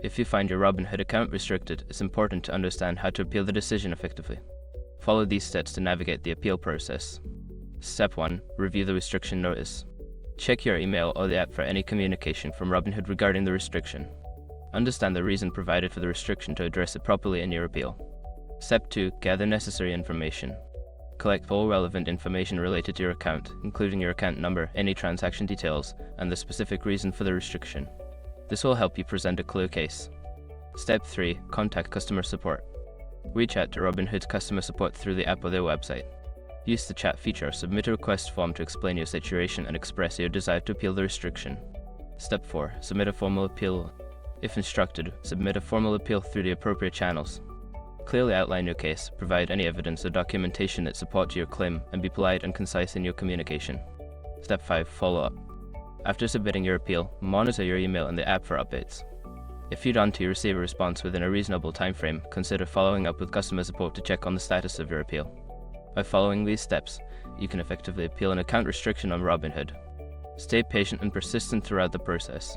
If you find your Robinhood account restricted, it's important to understand how to appeal the decision effectively. Follow these steps to navigate the appeal process. Step 1. Review the restriction notice. Check your email or the app for any communication from Robinhood regarding the restriction. Understand the reason provided for the restriction to address it properly in your appeal. Step 2. Gather necessary information. Collect all relevant information related to your account, including your account number, any transaction details, and the specific reason for the restriction. This will help you present a clear case. Step 3. Contact customer support. Reach out to Robinhood's customer support through the app or their website. Use the chat feature or submit a request form to explain your situation and express your desire to appeal the restriction. Step 4. Submit a formal appeal. If instructed, submit a formal appeal through the appropriate channels. Clearly outline your case, provide any evidence or documentation that supports your claim, and be polite and concise in your communication. Step 5. Follow up. After submitting your appeal, monitor your email and the app for updates. If you don't receive a response within a reasonable time frame, consider following up with customer support to check on the status of your appeal. By following these steps, you can effectively appeal an account restriction on Robinhood. Stay patient and persistent throughout the process.